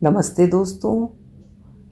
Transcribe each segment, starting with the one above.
नमस्ते दोस्तों।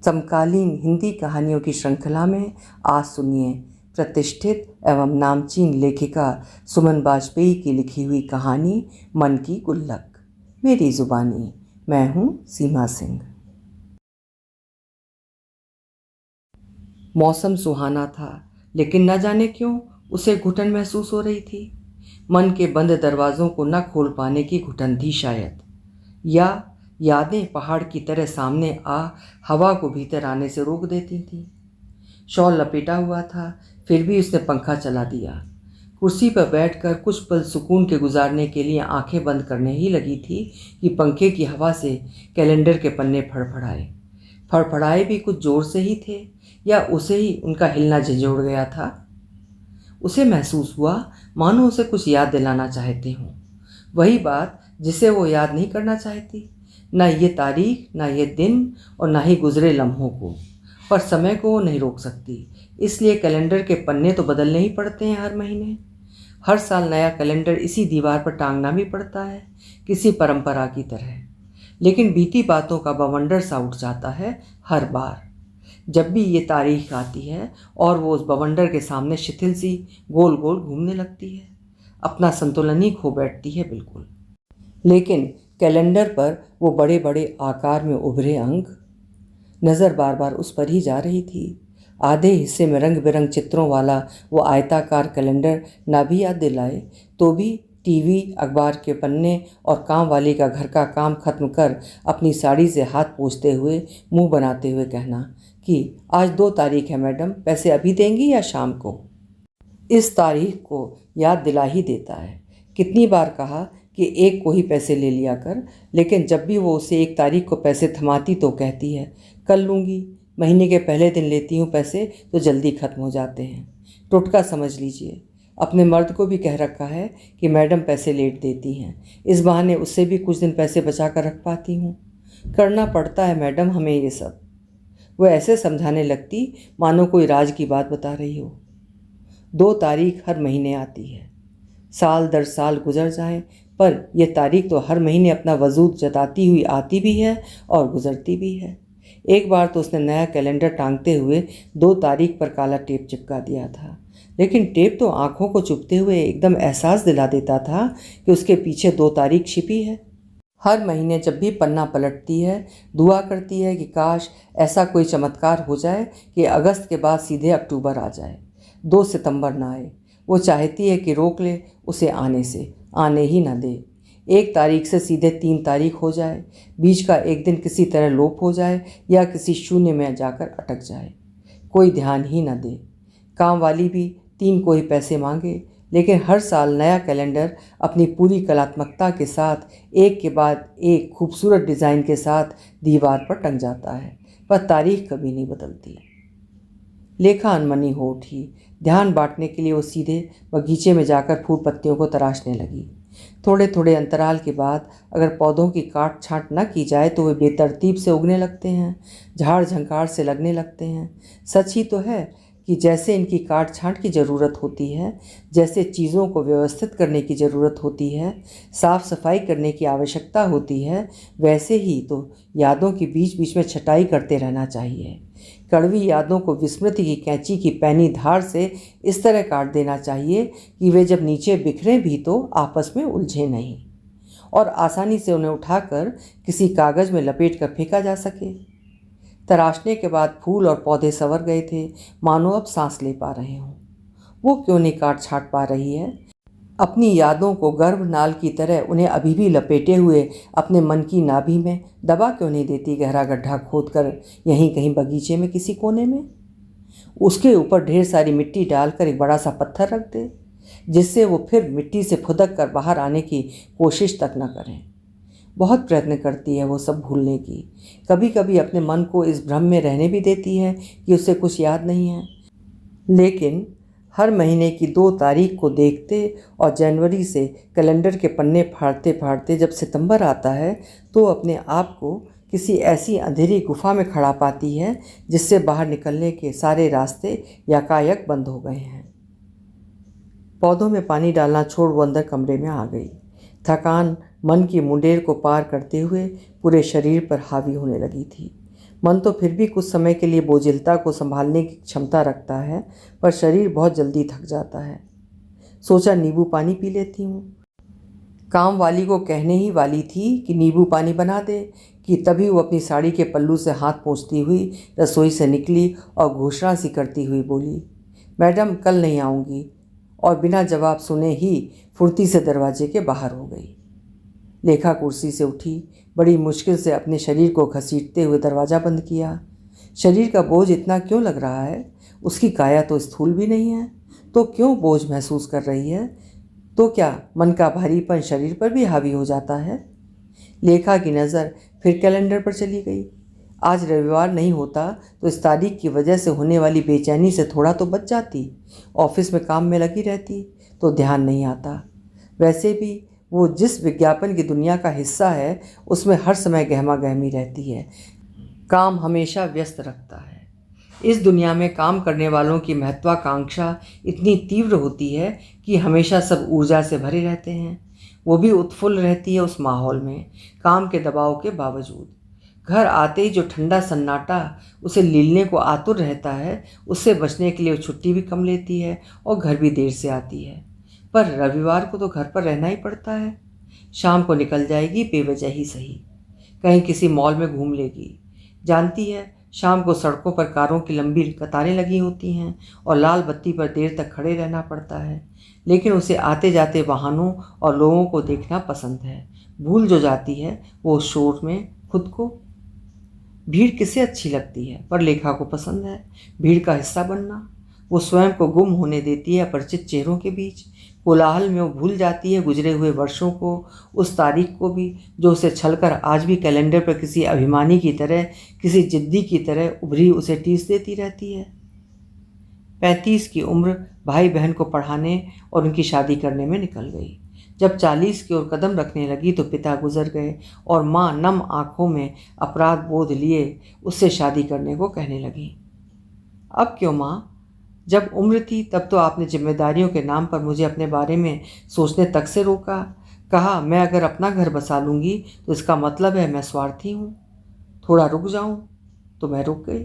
समकालीन हिंदी कहानियों की श्रृंखला में आज सुनिए प्रतिष्ठित एवं नामचीन लेखिका सुमन बाजपेयी की लिखी हुई कहानी मन की गुल्लक। मेरी जुबानी। मैं हूँ सीमा सिंह। मौसम सुहाना था, लेकिन न जाने क्यों उसे घुटन महसूस हो रही थी। मन के बंद दरवाज़ों को न खोल पाने की घुटन थी शायद, या यादें पहाड़ की तरह सामने आ हवा को भीतर आने से रोक देती थीं। शॉल लपेटा हुआ था, फिर भी उसने पंखा चला दिया। कुर्सी पर बैठकर कुछ पल सुकून के गुजारने के लिए आंखें बंद करने ही लगी थी कि पंखे की हवा से कैलेंडर के पन्ने फड़फड़ाए। फड़फड़ाए भी कुछ जोर से ही थे, या उसे ही उनका हिलना झंझोड़ गया था। उसे महसूस हुआ मानो उसे कुछ याद दिलाना चाहते हों, वही बात जिसे वो याद नहीं करना चाहती। न ये तारीख, न ये दिन, और न ही गुजरे लम्हों को। पर समय को वो नहीं रोक सकती, इसलिए कैलेंडर के पन्ने तो बदलने ही पड़ते हैं हर महीने। हर साल नया कैलेंडर इसी दीवार पर टांगना भी पड़ता है, किसी परंपरा की तरह। लेकिन बीती बातों का बवंडर सा उठ जाता है हर बार जब भी ये तारीख आती है, और वो उस बवंडर के सामने शिथिल सी गोल गोल घूमने लगती है, अपना संतुलन ही खो बैठती है बिल्कुल। लेकिन कैलेंडर पर वो बड़े बड़े आकार में उभरे अंक, नज़र बार बार उस पर ही जा रही थी। आधे हिस्से में रंग बिरंग चित्रों वाला वो आयताकार कैलेंडर ना भी याद दिलाए तो भी टीवी, अखबार के पन्ने और काम वाली का घर का काम खत्म कर अपनी साड़ी से हाथ पोंछते हुए मुंह बनाते हुए कहना कि आज 2 तारीख है मैडम, पैसे अभी देंगी या शाम को। इस तारीख को याद दिला ही देता है। कितनी बार कहा कि एक को ही पैसे ले लिया कर, लेकिन जब भी वो उसे 1 तारीख को पैसे थमाती तो कहती है कल लूँगी, महीने के पहले दिन लेती हूँ पैसे तो जल्दी ख़त्म हो जाते हैं। टोटका समझ लीजिए। अपने मर्द को भी कह रखा है कि मैडम पैसे लेट देती हैं, इस बहाने उससे भी कुछ दिन पैसे बचा कर रख पाती हूँ। करना पड़ता है मैडम हमें ये सब। वो ऐसे समझाने लगती मानो कोई राज की बात बता रही हो। 2 तारीख हर महीने आती है, साल दर साल गुजर जाए, पर यह तारीख तो हर महीने अपना वजूद जताती हुई आती भी है और गुजरती भी है। एक बार तो उसने नया कैलेंडर टांगते हुए 2 तारीख पर काला टेप चिपका दिया था, लेकिन टेप तो आंखों को चुभते हुए एकदम एहसास दिला देता था कि उसके पीछे 2 तारीख छिपी है। हर महीने जब भी पन्ना पलटती है, दुआ करती है कि काश ऐसा कोई चमत्कार हो जाए कि अगस्त के बाद सीधे अक्टूबर आ जाए, 2 सितंबर ना आए। वो चाहती है कि रोक ले उसे आने से, आने ही ना दे। 1 तारीख से सीधे 3 तारीख हो जाए, बीच का एक दिन किसी तरह लोप हो जाए या किसी शून्य में जाकर अटक जाए, कोई ध्यान ही ना दे। काम वाली भी 3 को ही पैसे मांगे, लेकिन हर साल नया कैलेंडर अपनी पूरी कलात्मकता के साथ एक के बाद एक खूबसूरत डिज़ाइन के साथ दीवार पर टंग जाता है, पर तारीख कभी नहीं बदलती। लेखा अनमनी हो उठी। ध्यान बांटने के लिए वो सीधे बगीचे में जाकर फूल पत्तियों को तराशने लगी। थोड़े थोड़े अंतराल के बाद अगर पौधों की काट छांट न की जाए तो वे बेतरतीब से उगने लगते हैं, झाड़ झंकार से लगने लगते हैं। सच ही तो है कि जैसे इनकी काट छांट की ज़रूरत होती है, जैसे चीज़ों को व्यवस्थित करने की ज़रूरत होती है, साफ़ सफाई करने की आवश्यकता होती है, वैसे ही तो यादों के बीच बीच में छटाई करते रहना चाहिए। कड़वी यादों को विस्मृति की कैंची की पैनी धार से इस तरह काट देना चाहिए कि वे जब नीचे बिखरें भी तो आपस में उलझे नहीं, और आसानी से उन्हें उठाकर किसी कागज़ में लपेट कर फेंका जा सके। तराशने के बाद फूल और पौधे संवर गए थे, मानो अब सांस ले पा रहे हों। वो क्यों नहीं काट छाट पा रही है? अपनी यादों को गर्भनाल की तरह उन्हें अभी भी लपेटे हुए अपने मन की नाभि में दबा क्यों नहीं देती गहरा गड्ढा खोदकर यहीं कहीं बगीचे में किसी कोने में? उसके ऊपर ढेर सारी मिट्टी डालकर एक बड़ा सा पत्थर रख दे, जिससे वो फिर मिट्टी से फुदक कर बाहर आने की कोशिश तक न करें। बहुत प्रयत्न करती है वो सब भूलने की। कभी कभी अपने मन को इस भ्रम में रहने भी देती है कि उसे कुछ याद नहीं है, लेकिन हर महीने की 2 तारीख को देखते और जनवरी से कैलेंडर के पन्ने फाड़ते फाड़ते जब सितंबर आता है तो अपने आप को किसी ऐसी अंधेरी गुफा में खड़ा पाती है जिससे बाहर निकलने के सारे रास्ते यकायक बंद हो गए हैं। पौधों में पानी डालना छोड़ वो अंदर कमरे में आ गई। थकान मन की मुंडेर को पार करते हुए पूरे शरीर पर हावी होने लगी थी। मन तो फिर भी कुछ समय के लिए बोझिलता को संभालने की क्षमता रखता है, पर शरीर बहुत जल्दी थक जाता है। सोचा नींबू पानी पी लेती हूँ। काम वाली को कहने ही वाली थी कि नींबू पानी बना दे कि तभी वो अपनी साड़ी के पल्लू से हाथ पोंछती हुई रसोई से निकली और घोषणा सी करती हुई बोली, मैडम कल नहीं आऊँगी, और बिना जवाब सुने ही फुर्ती से दरवाजे के बाहर हो गई। लेखा कुर्सी से उठी, बड़ी मुश्किल से अपने शरीर को घसीटते हुए दरवाज़ा बंद किया। शरीर का बोझ इतना क्यों लग रहा है? उसकी काया तो स्थूल भी नहीं है, तो क्यों बोझ महसूस कर रही है? तो क्या मन का भारीपन शरीर पर भी हावी हो जाता है? लेखा की नज़र फिर कैलेंडर पर चली गई। आज रविवार नहीं होता तो इस तारीख की वजह से होने वाली बेचैनी से थोड़ा तो बच जाती। ऑफिस में काम में लगी रहती तो ध्यान नहीं आता। वैसे भी वो जिस विज्ञापन की दुनिया का हिस्सा है उसमें हर समय गहमा गहमी रहती है। काम हमेशा व्यस्त रखता है। इस दुनिया में काम करने वालों की महत्वाकांक्षा इतनी तीव्र होती है कि हमेशा सब ऊर्जा से भरे रहते हैं। वो भी उत्फुल्ल रहती है उस माहौल में, काम के दबाव के बावजूद। घर आते ही जो ठंडा सन्नाटा उसे लीलने को आतुर रहता है, उससे बचने के लिए वो छुट्टी भी कम लेती है और घर भी देर से आती है। पर रविवार को तो घर पर रहना ही पड़ता है। शाम को निकल जाएगी बेवजह ही सही, कहीं किसी मॉल में घूम लेगी। जानती है शाम को सड़कों पर कारों की लंबी कतारें लगी होती हैं और लाल बत्ती पर देर तक खड़े रहना पड़ता है, लेकिन उसे आते जाते वाहनों और लोगों को देखना पसंद है। भूल जो जाती है वो शोर में खुद को। भीड़ किसे अच्छी लगती है, पर लेखा को पसंद है भीड़ का हिस्सा बनना। वो स्वयं को गुम होने देती है अपरिचित चेहरों के बीच। कोलाहल में वो भूल जाती है गुजरे हुए वर्षों को, उस तारीख को भी जो उसे छलकर आज भी कैलेंडर पर किसी अभिमानी की तरह, किसी जिद्दी की तरह उभरी उसे टीस देती रहती है। 35 की उम्र भाई बहन को पढ़ाने और उनकी शादी करने में निकल गई। जब 40 की ओर कदम रखने लगी तो पिता गुजर गए और माँ नम आंखों में अपराध बोध लिए उससे शादी करने को कहने लगी। अब क्यों माँ? जब उम्र थी तब तो आपने जिम्मेदारियों के नाम पर मुझे अपने बारे में सोचने तक से रोका। कहा मैं अगर अपना घर बसा लूँगी तो इसका मतलब है मैं स्वार्थी हूँ। थोड़ा रुक जाऊँ तो मैं रुक गई।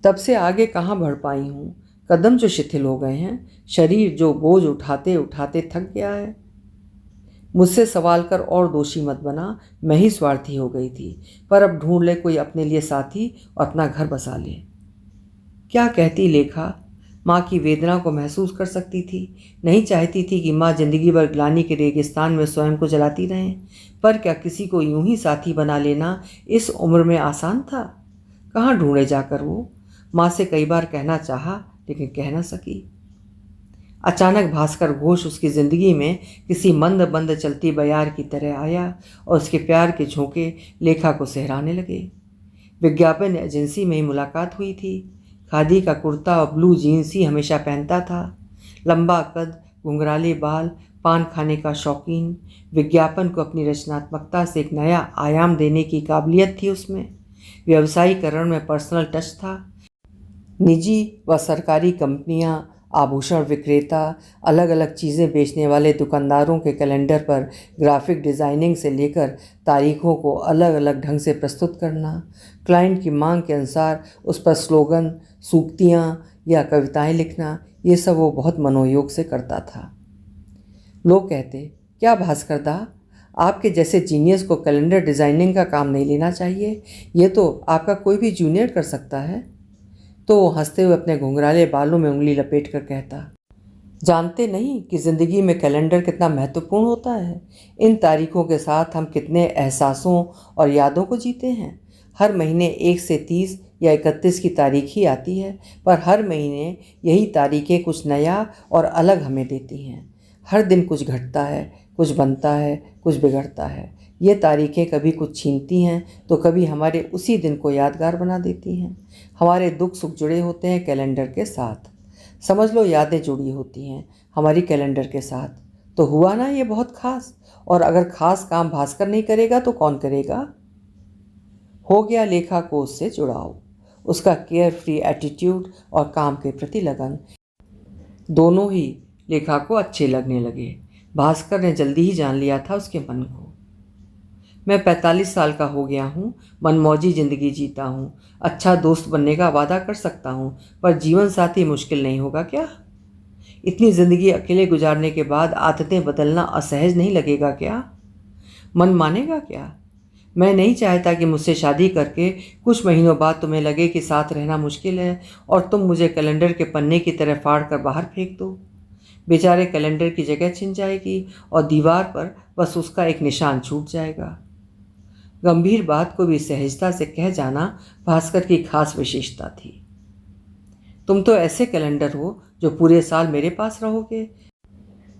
तब से आगे कहाँ बढ़ पाई हूँ। कदम जो शिथिल हो गए हैं, शरीर जो बोझ उठाते उठाते थक गया है। मुझसे सवाल कर और दोषी मत बना, मैं ही स्वार्थी हो गई थी। पर अब ढूंढ ले कोई अपने लिए साथी और अपना घर बसा ले। क्या कहती लेखा? माँ की वेदना को महसूस कर सकती थी। नहीं चाहती थी कि माँ जिंदगी भर ग्लानि के रेगिस्तान में स्वयं को जलाती रहें। पर क्या किसी को यूं ही साथी बना लेना इस उम्र में आसान था? कहाँ ढूंढे जाकर वो? माँ से कई बार कहना चाहा लेकिन कह न सकी। अचानक भास्कर घोष उसकी ज़िंदगी में किसी मंद मंद चलती बयार की तरह आया और उसके प्यार के झोंके लेखा को सहराने लगे। विज्ञापन एजेंसी में ही मुलाकात हुई थी। खादी का कुर्ता और ब्लू जीन्स ही हमेशा पहनता था। लंबा कद, घुंघराले बाल, पान खाने का शौकीन। विज्ञापन को अपनी रचनात्मकता से एक नया आयाम देने की काबिलियत थी उसमें। व्यवसायीकरण में पर्सनल टच था। निजी व सरकारी कंपनियां, आभूषण विक्रेता, अलग अलग चीज़ें बेचने वाले दुकानदारों के कैलेंडर पर ग्राफिक डिज़ाइनिंग से लेकर तारीखों को अलग अलग ढंग से प्रस्तुत करना, क्लाइंट की मांग के अनुसार उस पर स्लोगन, सूक्तियाँ या कविताएं लिखना, ये सब वो बहुत मनोयोग से करता था। लोग कहते, क्या भास्कर दा, आपके जैसे जीनियस को कैलेंडर डिज़ाइनिंग का काम नहीं लेना चाहिए, ये तो आपका कोई भी जूनियर कर सकता है। तो वो हंसते हुए अपने घुंघराले बालों में उंगली लपेट कर कहता, जानते नहीं कि ज़िंदगी में कैलेंडर कितना महत्वपूर्ण होता है। इन तारीखों के साथ हम कितने एहसासों और यादों को जीते हैं। हर महीने 1 से 30 या 31 की तारीख ही आती है, पर हर महीने यही तारीखें कुछ नया और अलग हमें देती हैं। हर दिन कुछ घटता है, कुछ बनता है, कुछ बिगड़ता है। ये तारीखें कभी कुछ छीनती हैं तो कभी हमारे उसी दिन को यादगार बना देती हैं। हमारे दुख सुख जुड़े होते हैं कैलेंडर के साथ। समझ लो यादें जुड़ी होती हैं हमारी कैलेंडर के साथ। तो हुआ ना ये बहुत खास। और अगर खास काम भास्कर नहीं करेगा तो कौन करेगा? हो गया लेखा को उससे जुड़ाव। उसका केयर फ्री एटीट्यूड और काम के प्रति लगन, दोनों ही लेखा को अच्छे लगने लगे। भास्कर ने जल्दी ही जान लिया था उसके मन को। मैं 45 साल का हो गया हूँ, मनमौजी ज़िंदगी जीता हूँ, अच्छा दोस्त बनने का वादा कर सकता हूँ, पर जीवन साथी मुश्किल नहीं होगा क्या? इतनी ज़िंदगी अकेले गुजारने के बाद आदतें बदलना असहज नहीं लगेगा क्या? मन मानेगा क्या? मैं नहीं चाहता कि मुझसे शादी करके कुछ महीनों बाद तुम्हें लगे कि साथ रहना मुश्किल है और तुम मुझे कैलेंडर के पन्ने की तरह फाड़ कर बाहर फेंक दो। बेचारे कैलेंडर की जगह छिन जाएगी और दीवार पर बस उसका एक निशान छूट जाएगा। गंभीर बात को भी सहजता से कह जाना भास्कर की खास विशेषता थी। तुम तो ऐसे कैलेंडर हो जो पूरे साल मेरे पास रहोगे,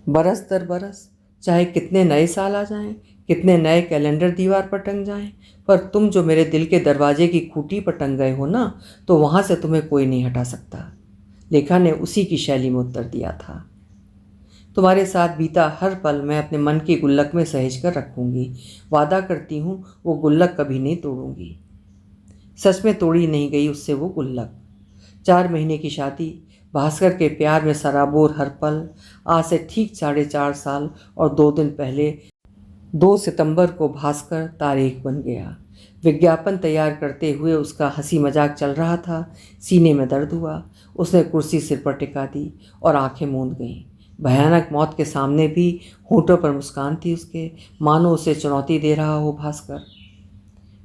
बरस दर बरस, चाहे कितने नए साल आ जाएं, कितने नए कैलेंडर दीवार पर टंग जाएं, पर तुम जो मेरे दिल के दरवाजे की खूंटी पर टंग गए हो ना, तो वहाँ से तुम्हें कोई नहीं हटा सकता। लेखा ने उसी की शैली में उत्तर दिया था। तुम्हारे साथ बीता हर पल मैं अपने मन की गुल्लक में सहेज कर रखूंगी। वादा करती हूँ वो गुल्लक कभी नहीं तोड़ूंगी। सच में तोड़ी नहीं गई उससे वो गुल्लक। 4 महीने की शादी, भास्कर के प्यार में सराबोर हर पल, आज से ठीक 4.5 साल और 2 दिन पहले 2 सितंबर को भास्कर तारीख बन गया। विज्ञापन तैयार करते हुए उसका हंसी मजाक चल रहा था। सीने में दर्द हुआ। उसने कुर्सी सिर पर टिका दी और आंखें मूंद गईं। भयानक मौत के सामने भी होठों पर मुस्कान थी उसके, मानो उसे चुनौती दे रहा हो भास्कर।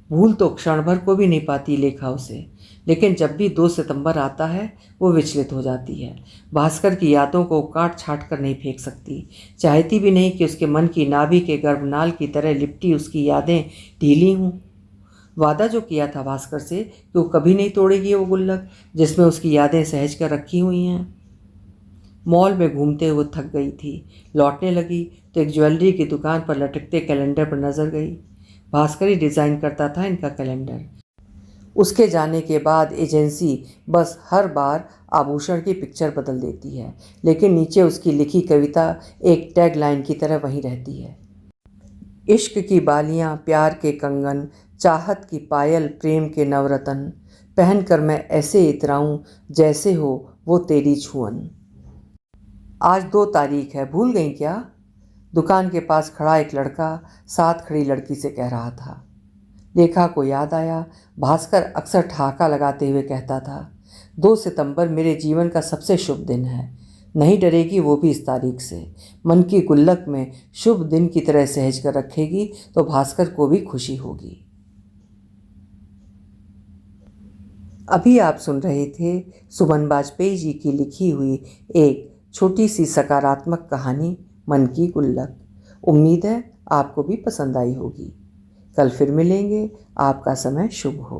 भूल तो क्षण भर को भी नहीं पाती लेखा उसे, लेकिन जब भी 2 सितंबर आता है वो विचलित हो जाती है। भास्कर की यादों को काट छाट कर नहीं फेंक सकती, चाहती भी नहीं कि उसके मन की नाभि के गर्भनाल की तरह लिपटी उसकी यादें ढीली हों। वादा जो किया था भास्कर से कि वो कभी नहीं तोड़ेगी वो गुल्लक जिसमें उसकी यादें सहज कर रखी हुई हैं। मॉल में घूमते हुए थक गई थी। लौटने लगी तो एक ज्वेलरी की दुकान पर लटकते कैलेंडर पर नजर गई। भास्कर ही डिज़ाइन करता था इनका कैलेंडर। उसके जाने के बाद एजेंसी बस हर बार आभूषण की पिक्चर बदल देती है, लेकिन नीचे उसकी लिखी कविता एक टैग लाइन की तरह वहीं रहती है। इश्क की बालियां, प्यार के कंगन, चाहत की पायल, प्रेम के नवरतन, पहन कर मैं ऐसे इतराऊं जैसे हो वो तेरी छुअन। आज 2 तारीख है, भूल गई क्या? दुकान के पास खड़ा एक लड़का साथ खड़ी लड़की से कह रहा था। लेखा को याद आया, भास्कर अक्सर ठहाका लगाते हुए कहता था, 2 सितंबर मेरे जीवन का सबसे शुभ दिन है। नहीं डरेगी वो भी इस तारीख से। मन की गुल्लक में शुभ दिन की तरह सहेज कर रखेगी तो भास्कर को भी खुशी होगी। अभी आप सुन रहे थे सुमन बाजपेयी जी की लिखी हुई एक छोटी सी सकारात्मक कहानी, मन की गुल्लक। उम्मीद है आपको भी पसंद आई होगी। कल फिर मिलेंगे। आपका समय शुभ हो।